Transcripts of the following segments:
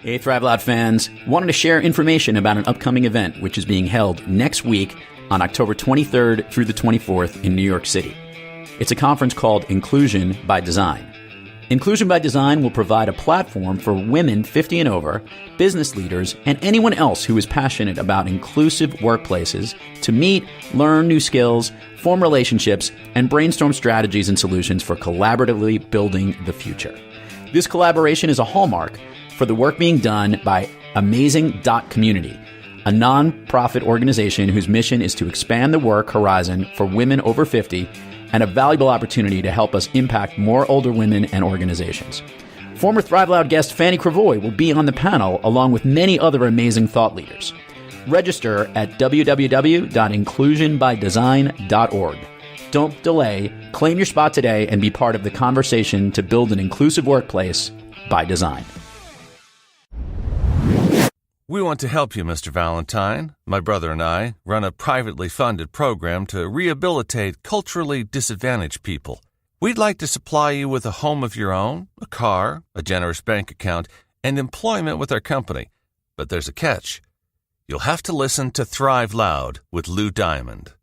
Hey, Thrive Loud fans. Wanted to share information about an upcoming event which is being held next week on October 23rd through the 24th in New York City. It's a conference called Inclusion by Design. Inclusion by Design will provide a platform for women 50 and over, business leaders, and anyone else who is passionate about inclusive workplaces to meet, learn new skills, form relationships, and brainstorm strategies and solutions for collaboratively building the future. This collaboration is a hallmark for the work being done by Amazing.Community, a non-profit organization whose mission is to expand the work horizon for women over 50 and a valuable opportunity to help us impact more older women and organizations. Former Thrive Loud guest Fanny Cravoy will be on the panel along with many other amazing thought leaders. Register at www.inclusionbydesign.org. Don't delay, claim your spot today and be part of the conversation to build an inclusive workplace by design. We want to help you, Mr. Valentine. My brother and I run a privately funded program to rehabilitate culturally disadvantaged people. We'd like to supply you with a home of your own, a car, a generous bank account, and employment with our company. But there's a catch. You'll have to listen to Thrive Loud with Lou Diamond.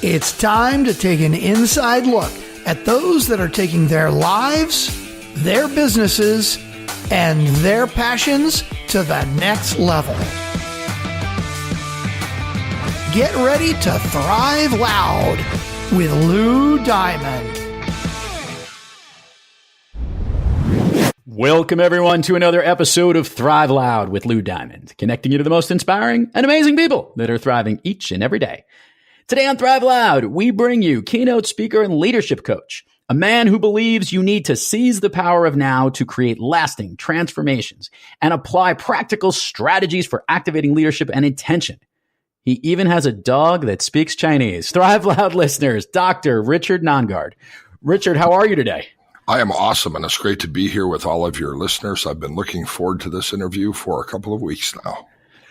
It's time to take an inside look at those that are taking their lives, their businesses, and their passions to the next level. Get ready to thrive loud with Lou Diamond. Welcome, everyone, to another episode of Thrive Loud with Lou Diamond, connecting you to the most inspiring and amazing people that are thriving each and every day. Today on Thrive Loud, we bring you keynote speaker and leadership coach, a man who believes you need to seize the power of now to create lasting transformations and apply practical strategies for activating leadership and intention. He even has a dog that speaks Chinese. Thrive Loud listeners, Dr. Richard Nongard. Richard, how are you today? I am awesome, and it's great to be here with all of your listeners. I've been looking forward to this interview for a couple of weeks now.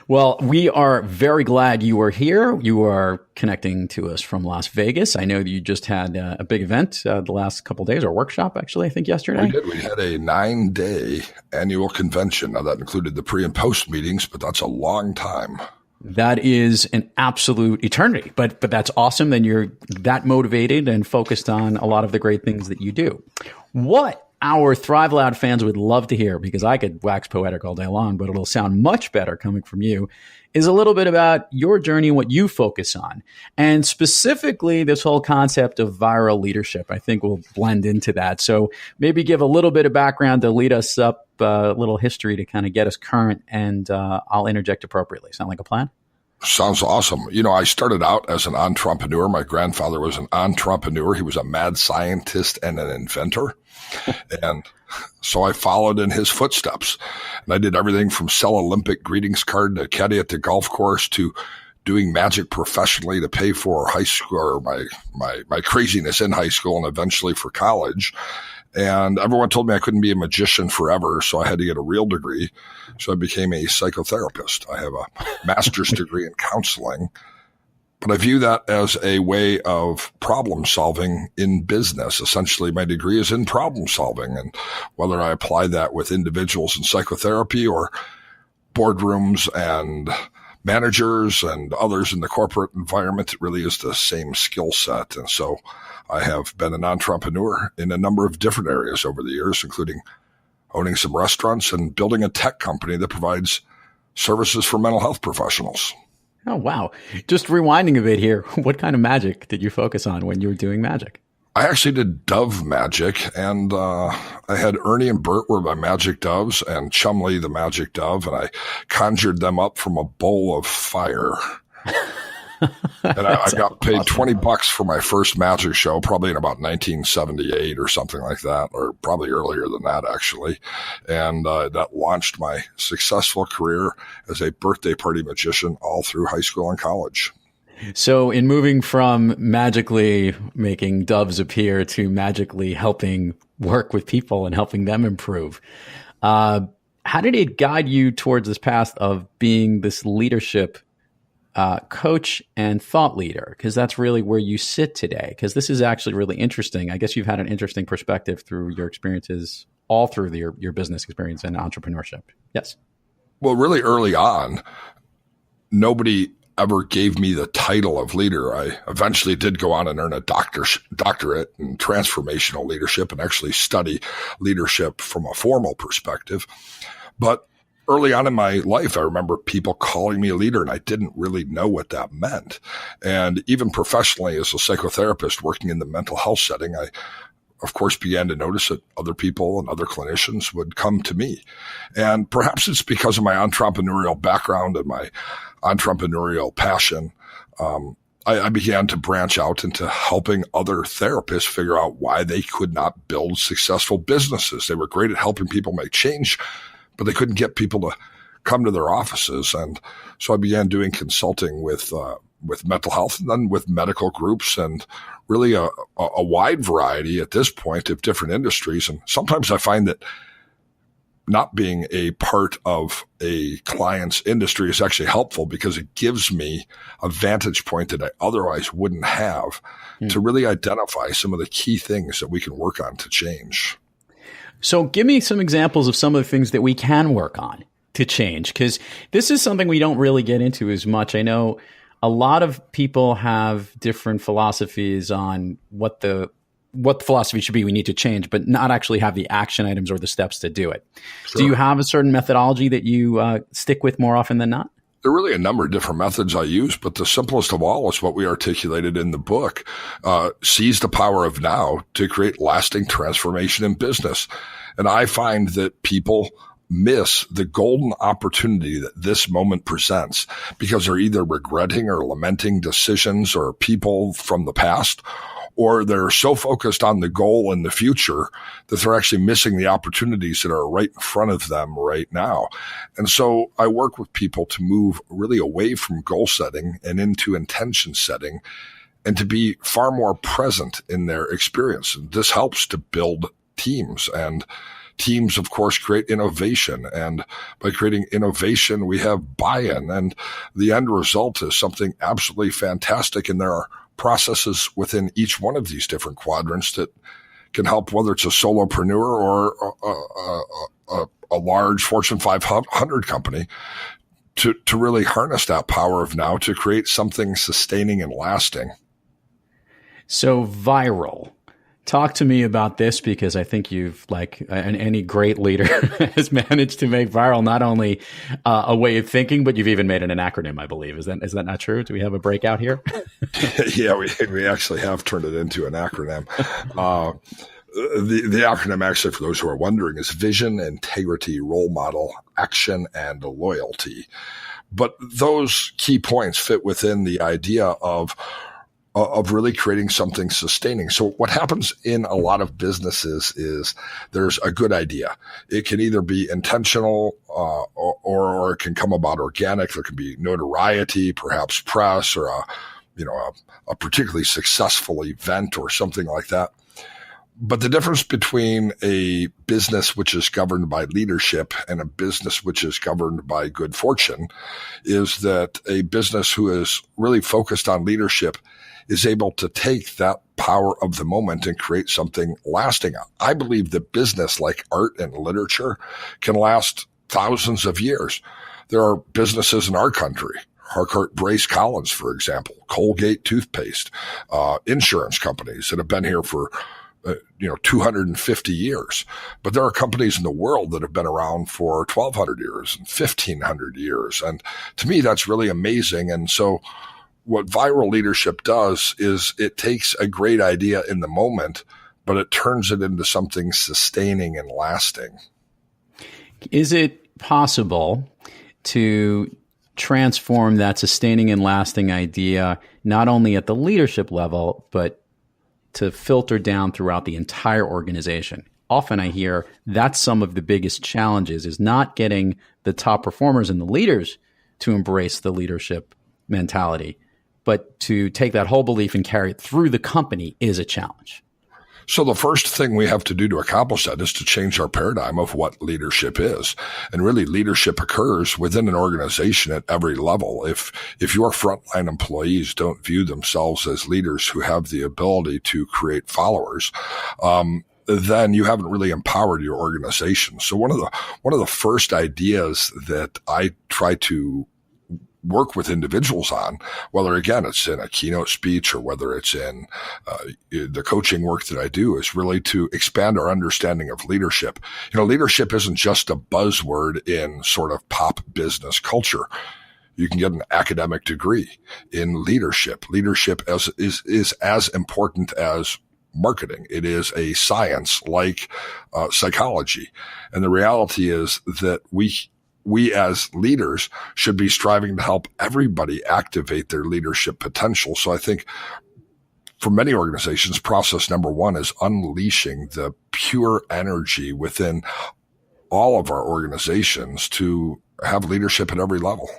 Well, we are very glad you are here. You are connecting to us from Las Vegas. I know that you just had a big event the last couple of days, or workshop, actually, I think yesterday. We did. We had a 9-day annual convention. Now, that included the pre- and post meetings, but that's a long time. That is an absolute eternity, but that's awesome that you're that motivated and focused on a lot of the great things that you do. What our Thrive Loud fans would love to hear, because I could wax poetic all day long, but it'll sound much better coming from you, is a little bit about your journey and what you focus on. And specifically, this whole concept of viral leadership, I think will blend into that. So maybe give a little bit of background to lead us up, a little history to kind of get us current, and I'll interject appropriately. Sound like a plan? Sounds awesome. You know, I started out as an entrepreneur. My grandfather was an entrepreneur. He was a mad scientist and an inventor. And so I followed in his footsteps. And I did everything from sell Olympic greetings card to caddy at the golf course to doing magic professionally to pay for high school, or my craziness in high school, and eventually for college. And everyone told me I couldn't be a magician forever, so I had to get a real degree. So I became a psychotherapist. I have a master's degree in counseling, but I view that as a way of problem solving in business. Essentially, my degree is in problem solving, and whether I apply that with individuals in psychotherapy or boardrooms and managers and others in the corporate environment, it really is the same skill set. And so I have been an entrepreneur in a number of different areas over the years, including owning some restaurants and building a tech company that provides services for mental health professionals. Oh, wow. Just rewinding a bit here, what kind of magic did you focus on when you were doing magic? I actually did dove magic, and I had Ernie and Bert were my magic doves, and Chumley the magic dove, and I conjured them up from a bowl of fire. And I got paid $20 for my first magic show, probably in about 1978 or something like that, or probably earlier than that, actually. And that launched my successful career as a birthday party magician all through high school and college. So in moving from magically making doves appear to magically helping work with people and helping them improve, How did it guide you towards this path of being this leadership coach and thought leader? Because that's really where you sit today. Because this is actually really interesting. I guess you've had an interesting perspective through your experiences, all through your business experience and entrepreneurship. Yes. Well, really early on, nobody ever gave me the title of leader. I eventually did go on and earn a doctorate in transformational leadership and actually study leadership from a formal perspective. But early on in my life, I remember people calling me a leader, and I didn't really know what that meant. And even professionally, as a psychotherapist working in the mental health setting, I, of course, began to notice that other people and other clinicians would come to me. And perhaps it's because of my entrepreneurial background and my entrepreneurial passion. I began to branch out into helping other therapists figure out why they could not build successful businesses. They were great at helping people make change, but they couldn't get people to come to their offices. And so I began doing consulting with mental health and then with medical groups and really a wide variety at this point of different industries. And sometimes I find that not being a part of a client's industry is actually helpful because it gives me a vantage point that I otherwise wouldn't have to really identify some of the key things that we can work on to change. So give me some examples of some of the things that we can work on to change, because this is something we don't really get into as much. I know a lot of people have different philosophies on what the philosophy should be we need to change, but not actually have the action items or the steps to do it. Sure. Do you have a certain methodology that you stick with more often than not? There are really a number of different methods I use, but the simplest of all is what we articulated in the book. Seize the power of now to create lasting transformation in business. And I find that people miss the golden opportunity that this moment presents because they're either regretting or lamenting decisions or people from the past, or they're so focused on the goal in the future that they're actually missing the opportunities that are right in front of them right now. And so I work with people to move really away from goal setting and into intention setting and to be far more present in their experience. And this helps to build teams, and teams, of course, create innovation. And by creating innovation, we have buy-in, and the end result is something absolutely fantastic. And there are processes within each one of these different quadrants that can help, whether it's a solopreneur or a large Fortune 500 company, to really harness that power of now to create something sustaining and lasting. So viral. Talk to me about this, because I think you've, like any great leader, has managed to make viral not only a way of thinking, but you've even made it an acronym, I believe. Is that not true? Do we have a breakout here? Yeah, we actually have turned it into an acronym. The acronym, actually, for those who are wondering, is vision, integrity, role model, action, and loyalty. But those key points fit within the idea of really creating something sustaining. So what happens in a lot of businesses is there's a good idea. It can either be intentional or it can come about organic. There can be notoriety, perhaps press, or a particularly successful event or something like that. But the difference between a business which is governed by leadership and a business which is governed by good fortune is that a business who is really focused on leadership is able to take that power of the moment and create something lasting. I believe that business, like art and literature, can last thousands of years. There are businesses in our country, Harcourt Brace Collins, for example, Colgate toothpaste, insurance companies that have been here for 250 years. But there are companies in the world that have been around for 1,200 years and 1,500 years. And to me, that's really amazing. And so what viral leadership does is it takes a great idea in the moment, but it turns it into something sustaining and lasting. Is it possible to transform that sustaining and lasting idea, not only at the leadership level, but to filter down throughout the entire organization? Often I hear that's some of the biggest challenges, is not getting the top performers and the leaders to embrace the leadership mentality, but to take that whole belief and carry it through the company is a challenge. So the first thing we have to do to accomplish that is to change our paradigm of what leadership is. And really, leadership occurs within an organization at every level. If your frontline employees don't view themselves as leaders who have the ability to create followers, then you haven't really empowered your organization. So one of the first ideas that I try to work with individuals on, whether again it's in a keynote speech or whether it's in the coaching work that I do, is really to expand our understanding of leadership. Leadership isn't just a buzzword in sort of pop business culture. You can get an academic degree in leadership. Leadership is as important as marketing. It is a science like psychology. And the reality is that we as leaders should be striving to help everybody activate their leadership potential. So I think for many organizations, process number one is unleashing the pure energy within all of our organizations to have leadership at every level.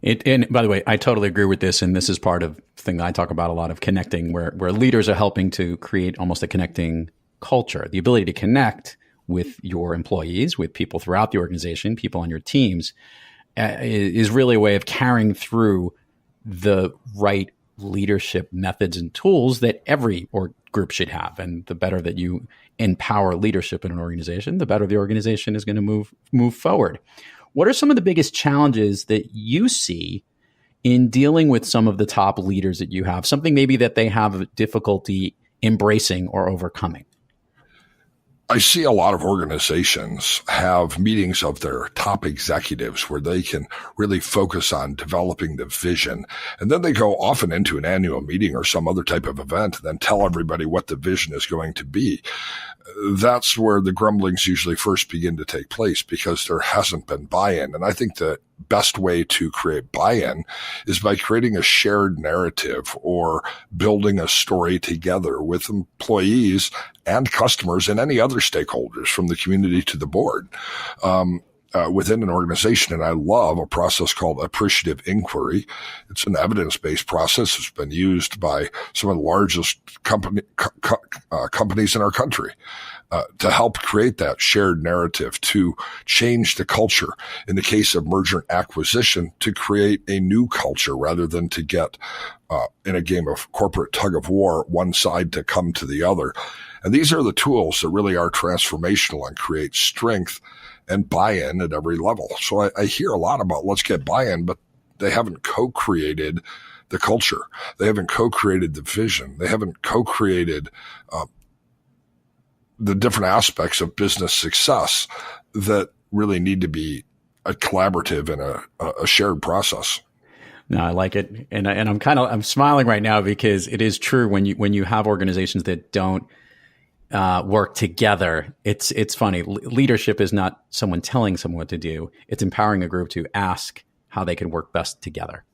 And by the way, I totally agree with this. And this is part of the thing that I talk about a lot, of connecting, where leaders are helping to create almost a connecting culture, the ability to connect with your employees, with people throughout the organization, people on your teams, is really a way of carrying through the right leadership methods and tools that every group should have. And the better that you empower leadership in an organization, the better the organization is going to move forward. What are some of the biggest challenges that you see in dealing with some of the top leaders that you have? Something maybe that they have difficulty embracing or overcoming? I see a lot of organizations have meetings of their top executives where they can really focus on developing the vision. And then they go often into an annual meeting or some other type of event and then tell everybody what the vision is going to be. That's where the grumblings usually first begin to take place, because there hasn't been buy-in. And I think the best way to create buy-in is by creating a shared narrative or building a story together with employees and customers and any other stakeholders, from the community to the board, within an organization. And I love a process called Appreciative Inquiry. It's an evidence-based process. It's been used by some of the largest companies in our country to help create that shared narrative, to change the culture. In the case of merger and acquisition, to create a new culture rather than to get in a game of corporate tug of war, one side to come to the other. And these are the tools that really are transformational and create strength and buy-in at every level. So I hear a lot about let's get buy-in, but they haven't co-created the culture. They haven't co-created the vision. They haven't co-created the different aspects of business success that really need to be a collaborative and a shared process. No, I like it. And I'm smiling right now because it is true when you have organizations that don't work together. It's funny. Leadership is not someone telling someone what to do. It's empowering a group to ask how they can work best together.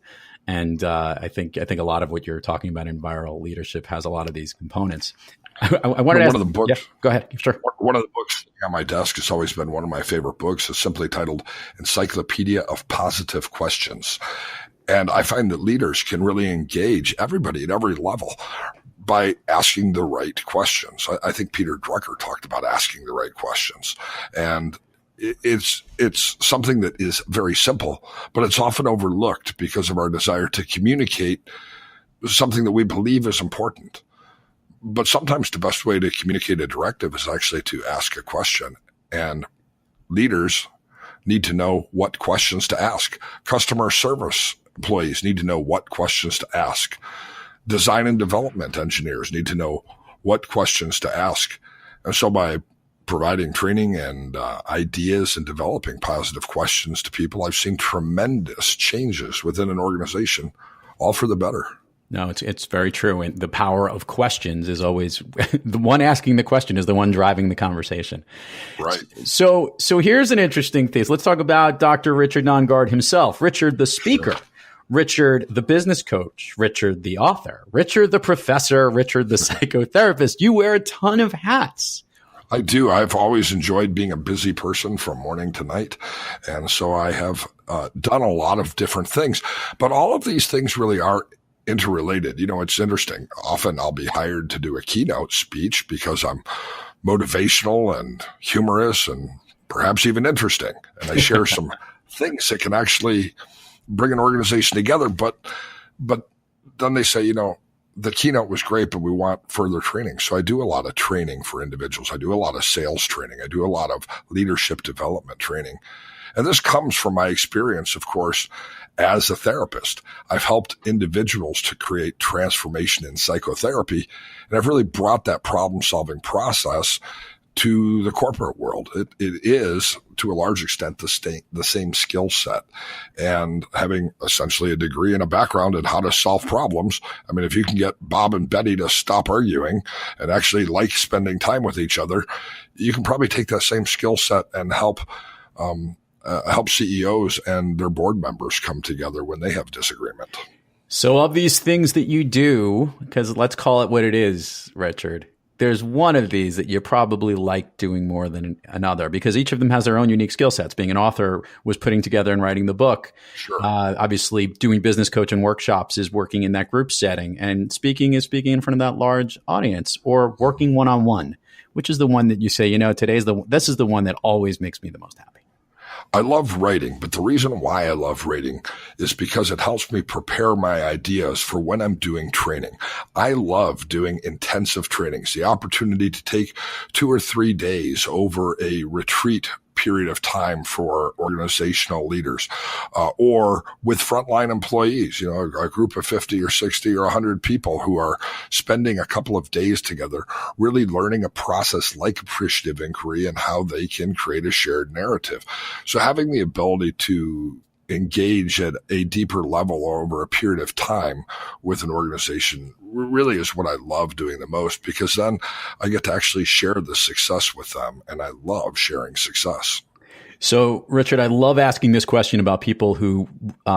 And I think a lot of what you're talking about in viral leadership has a lot of these components. I wanted to ask, one of the books. Yeah, go ahead. Sure. One of the books on my desk has always been one of my favorite books. It's simply titled Encyclopedia of Positive Questions. And I find that leaders can really engage everybody at every level by asking the right questions. I think Peter Drucker talked about asking the right questions. And it's something that is very simple, but it's often overlooked because of our desire to communicate something that we believe is important. But sometimes the best way to communicate a directive is actually to ask a question. And leaders need to know what questions to ask. Customer service employees need to know what questions to ask. Design and development engineers need to know what questions to ask. And so by providing training and ideas and developing positive questions to people, I've seen tremendous changes within an organization, all for the better. No, it's very true. And the power of questions is always the one asking the question is the one driving the conversation. Right. So here's an interesting thing. Let's talk about Dr. Richard Nongard himself. Richard, the speaker. Sure. Richard, the business coach. Richard, the author. Richard, the professor. Richard, the psychotherapist. You wear a ton of hats. I do. I've always enjoyed being a busy person from morning to night. And so I have done a lot of different things. But all of these things really are interrelated. It's interesting. Often I'll be hired to do a keynote speech because I'm motivational and humorous and perhaps even interesting. And I share some things that can actually bring an organization together. But then they say, the keynote was great, but we want further training. So I do a lot of training for individuals. I do a lot of sales training. I do a lot of leadership development training. And this comes from my experience, of course, as a therapist. I've helped individuals to create transformation in psychotherapy, and I've really brought that problem-solving process to the corporate world. It is, to a large extent, the same skill set. And having essentially a degree and a background in how to solve problems, I mean, if you can get Bob and Betty to stop arguing and actually like spending time with each other, you can probably take that same skill set and help CEOs and their board members come together when they have disagreement. So of these things that you do, because let's call it what it is, Richard, there's one of these that you probably like doing more than another, because each of them has their own unique skill sets. Being an author was putting together and writing the book. Sure. Obviously, doing business coaching workshops is working in that group setting. And speaking is speaking in front of that large audience, or working one-on-one, which is the one that you say, this is the one that always makes me the most happy. I love writing, but the reason why I love writing is because it helps me prepare my ideas for when I'm doing training. I love doing intensive trainings, the opportunity to take 2 or 3 days over a retreat period of time for organizational leaders, or with frontline employees, a group of 50 or 60 or 100 people who are spending a couple of days together, really learning a process like appreciative inquiry and how they can create a shared narrative. So having the ability to engage at a deeper level over a period of time with an organization really is what I love doing the most, because then I get to actually share the success with them, and I love sharing success. So, Richard, I love asking this question about people who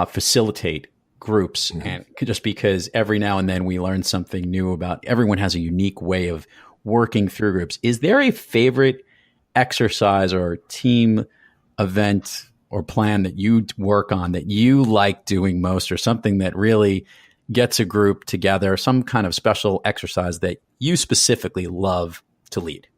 facilitate groups, and just because every now and then we learn something new about, everyone has a unique way of working through groups. Is there a favorite exercise or team event or plan that you work on that you like doing most, or something that really gets a group together, some kind of special exercise that you specifically love to lead?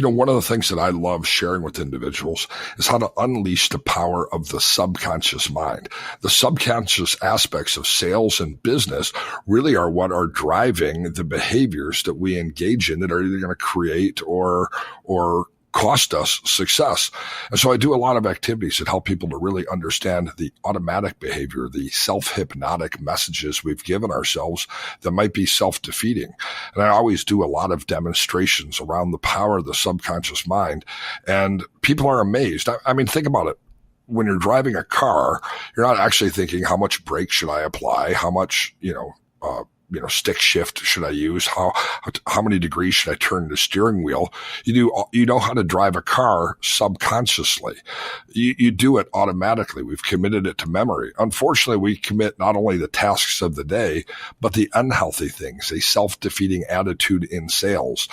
One of the things that I love sharing with individuals is how to unleash the power of the subconscious mind. The subconscious aspects of sales and business really are what are driving the behaviors that we engage in that are either going to create or cost us success. And so I do a lot of activities that help people to really understand the automatic behavior, the self-hypnotic messages we've given ourselves that might be self-defeating. And I always do a lot of demonstrations around the power of the subconscious mind. And people are amazed. I mean, think about it. When you're driving a car, you're not actually thinking, how much brake should I apply? How much, stick shift should I use? How many degrees should I turn the steering wheel? You know how to drive a car subconsciously. You do it automatically. We've committed it to memory. Unfortunately, we commit not only the tasks of the day, but the unhealthy things, a self-defeating attitude in sales,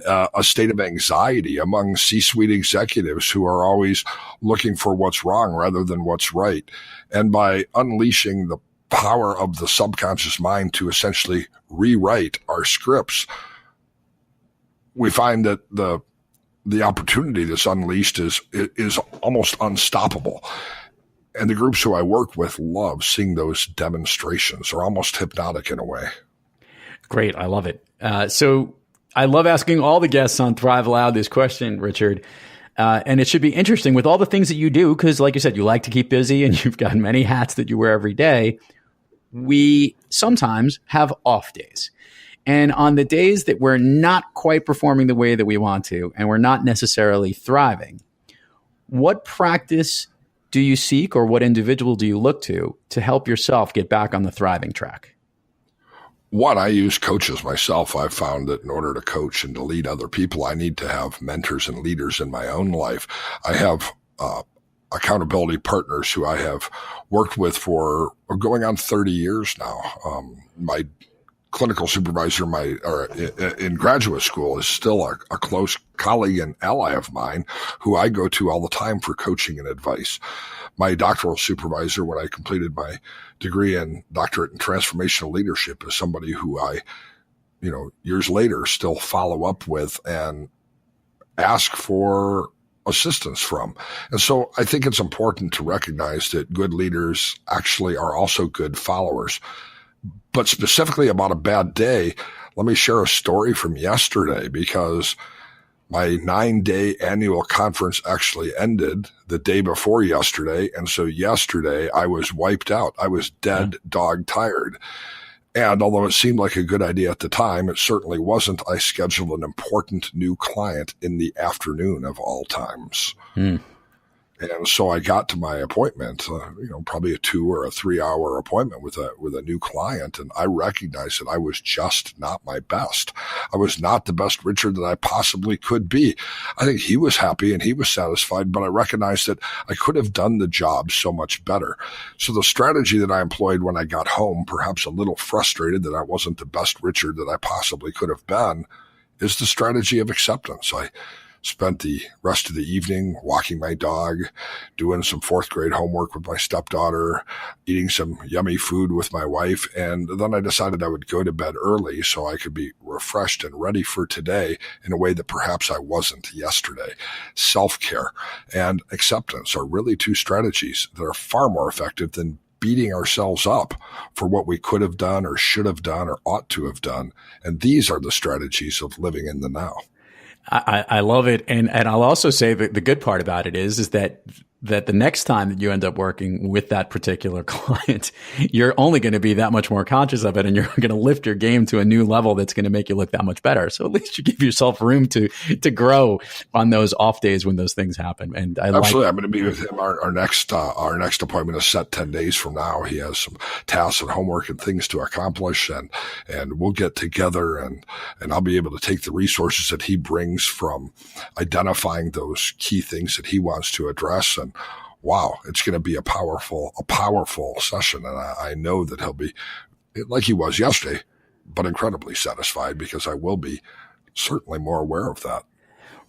a state of anxiety among C-suite executives who are always looking for what's wrong rather than what's right. And by unleashing the power of the subconscious mind to essentially rewrite our scripts, we find that the opportunity that's unleashed is almost unstoppable. And the groups who I work with love seeing those demonstrations. They're almost hypnotic in a way. Great. I love it. So I love asking all the guests on Thrive Loud this question, Richard. And it should be interesting with all the things that you do, because like you said, you like to keep busy and you've got many hats that you wear every day. We sometimes have off days. And on the days that we're not quite performing the way that we want to, and we're not necessarily thriving, what practice do you seek, or what individual do you look to help yourself get back on the thriving track? One, I use coaches myself. I've found that in order to coach and to lead other people, I need to have mentors and leaders in my own life. I have accountability partners who I have worked with for going on 30 years now. My clinical supervisor in graduate school is still a close colleague and ally of mine who I go to all the time for coaching and advice. My doctoral supervisor, when I completed my degree and doctorate in transformational leadership, is somebody who I, years later still follow up with and ask for assistance from. And so I think it's important to recognize that good leaders actually are also good followers. But specifically about a bad day, let me share a story from yesterday, because my 9-day annual conference actually ended the day before yesterday. And so yesterday I was wiped out. I was dead dog tired. And although it seemed like a good idea at the time, it certainly wasn't. I scheduled an important new client in the afternoon of all times. And so I got to my appointment, probably a 2 or 3 hour appointment with a new client. And I recognized that I was just not my best. I was not the best Richard that I possibly could be. I think he was happy and he was satisfied, but I recognized that I could have done the job so much better. So the strategy that I employed when I got home, perhaps a little frustrated that I wasn't the best Richard that I possibly could have been, is the strategy of acceptance. I spent the rest of the evening walking my dog, doing some 4th grade homework with my stepdaughter, eating some yummy food with my wife. And then I decided I would go to bed early so I could be refreshed and ready for today in a way that perhaps I wasn't yesterday. Self-care and acceptance are really 2 strategies that are far more effective than beating ourselves up for what we could have done or should have done or ought to have done. And these are the strategies of living in the now. I love it. And I'll also say that the good part about it is that the next time that you end up working with that particular client, you're only going to be that much more conscious of it, and you're going to lift your game to a new level that's going to make you look that much better. So at least you give yourself room to grow on those off days when those things happen. And absolutely, I'm going to be with him. Our next appointment is set 10 days from now. He has some tasks and homework and things to accomplish, and we'll get together and I'll be able to take the resources that he brings from identifying those key things that he wants to address. And wow, it's going to be a powerful session. And I know that he'll be like he was yesterday, but incredibly satisfied, because I will be certainly more aware of that.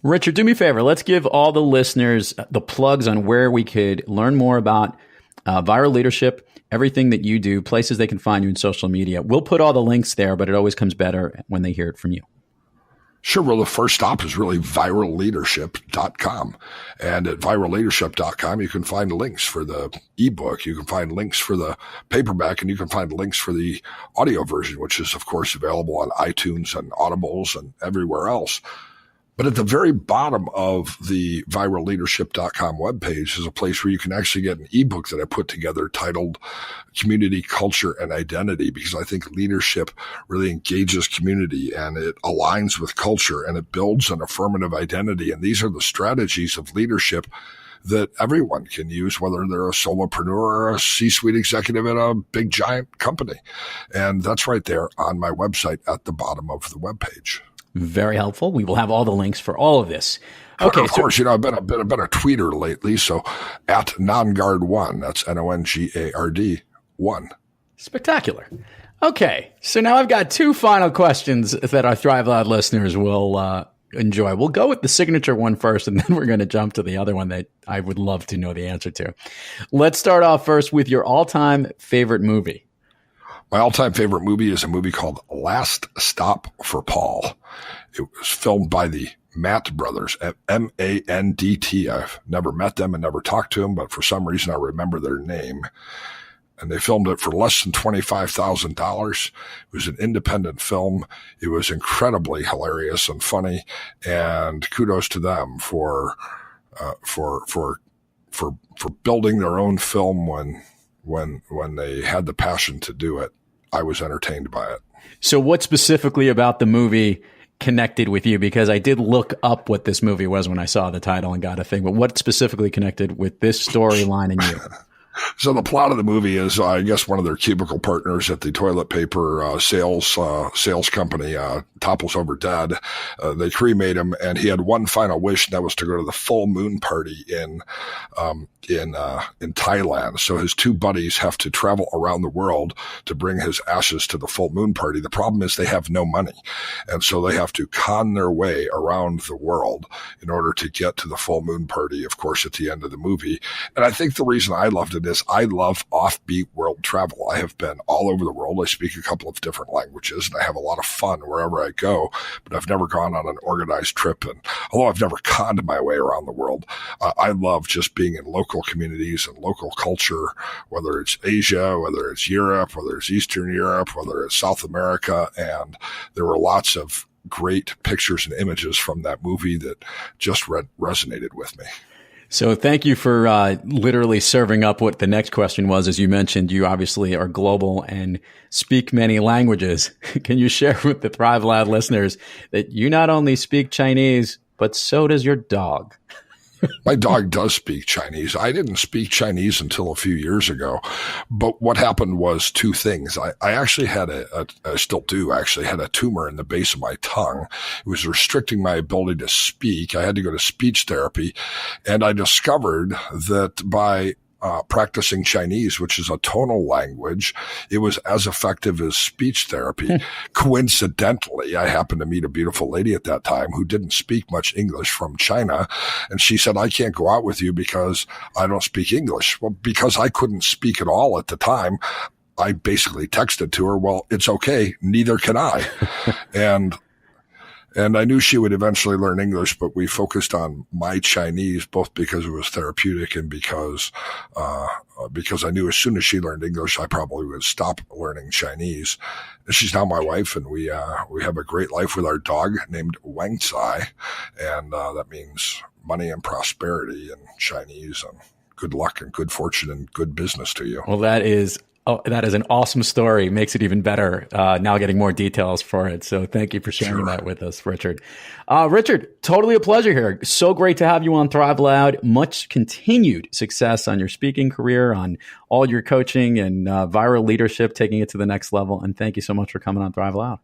Richard, do me a favor. Let's give all the listeners the plugs on where we could learn more about viral leadership, everything that you do, places they can find you in social media. We'll put all the links there, but it always comes better when they hear it from you. Sure. Well, the first stop is really viralleadership.com. And at viralleadership.com, you can find links for the ebook. You can find links for the paperback, and you can find links for the audio version, which is, of course, available on iTunes and Audibles and everywhere else. But at the very bottom of the viralleadership.com webpage is a place where you can actually get an ebook that I put together titled Community, Culture, and Identity, because I think leadership really engages community and it aligns with culture and it builds an affirmative identity. And these are the strategies of leadership that everyone can use, whether they're a solopreneur or a C-suite executive at a big giant company. And that's right there on my website at the bottom of the webpage. Very helpful. We will have all the links for all of this. Okay. Of course, I've been a tweeter lately. So at Nongard1, that's Nongard 1. Spectacular. Okay. So now I've got 2 final questions that our Thrive Loud listeners will enjoy. We'll go with the signature one first, and then we're going to jump to the other one that I would love to know the answer to. Let's start off first with your all-time favorite movie. My all-time favorite movie is a movie called Last Stop for Paul. It was filmed by the Matt brothers, M-A-N-D-T. I've never met them and never talked to them, but for some reason I remember their name. And they filmed it for less than $25,000. It was an independent film. It was incredibly hilarious and funny, and kudos to them for building their own film when they had the passion to do it. I was entertained by it. So what specifically about the movie connected with you? Because I did look up what this movie was when I saw the title and got a thing, but what specifically connected with this storyline and you? So the plot of the movie is, I guess, one of their cubicle partners at the toilet paper sales company topples over dead. They cremate him, and he had one final wish, and that was to go to the full moon party in Thailand. So his two buddies have to travel around the world to bring his ashes to the full moon party. The problem is they have no money, and so they have to con their way around the world in order to get to the full moon party, of course, at the end of the movie. And I think the reason I loved it is I love offbeat world travel. I have been all over the world. I speak a couple of different languages, and I have a lot of fun wherever I go, but I've never gone on an organized trip. And although I've never conned my way around the world, I love just being in local communities and local culture, whether it's Asia, whether it's Europe, whether it's Eastern Europe, whether it's South America. And there were lots of great pictures and images from that movie that just resonated with me. So thank you for literally serving up what the next question was. As you mentioned, you obviously are global and speak many languages. Can you share with the Thrive Loud listeners that you not only speak Chinese, but so does your dog? My dog does speak Chinese. I didn't speak Chinese until a few years ago. But what happened was two things. I actually had I still do actually, had a tumor in the base of my tongue. It was restricting my ability to speak. I had to go to speech therapy. And I discovered that by practicing Chinese, which is a tonal language, it was as effective as speech therapy. Coincidentally, I happened to meet a beautiful lady at that time who didn't speak much English from China. And she said, I can't go out with you because I don't speak English. Well, because I couldn't speak at all at the time, I basically texted to her, well, it's okay. Neither can I. And I knew she would eventually learn English, but we focused on my Chinese, both because it was therapeutic and because I knew as soon as she learned English, I probably would stop learning Chinese. And she's now my wife, and we have a great life with our dog named Wang Tsai. And that means money and prosperity in Chinese, and good luck and good fortune and good business to you. Well, that is an awesome story. Makes it even better now getting more details for it. So thank you for sharing that with us, Richard. Richard, totally a pleasure here. So great to have you on Thrive Loud. Much continued success on your speaking career, on all your coaching and viral leadership, taking it to the next level. And thank you so much for coming on Thrive Loud.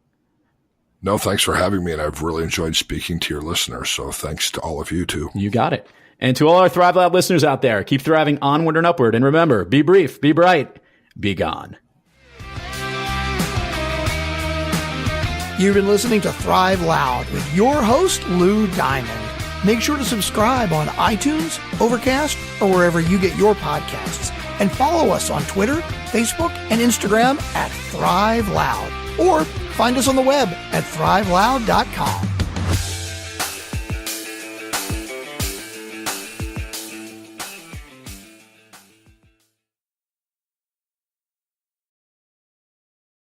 No, thanks for having me. And I've really enjoyed speaking to your listeners. So thanks to all of you too. You got it. And to all our Thrive Loud listeners out there, keep thriving onward and upward. And remember, be brief, be bright, be gone. You've been listening to Thrive Loud with your host, Lou Diamond. Make sure to subscribe on iTunes, Overcast, or wherever you get your podcasts. And follow us on Twitter, Facebook, and Instagram at Thrive Loud. Or find us on the web at thriveloud.com.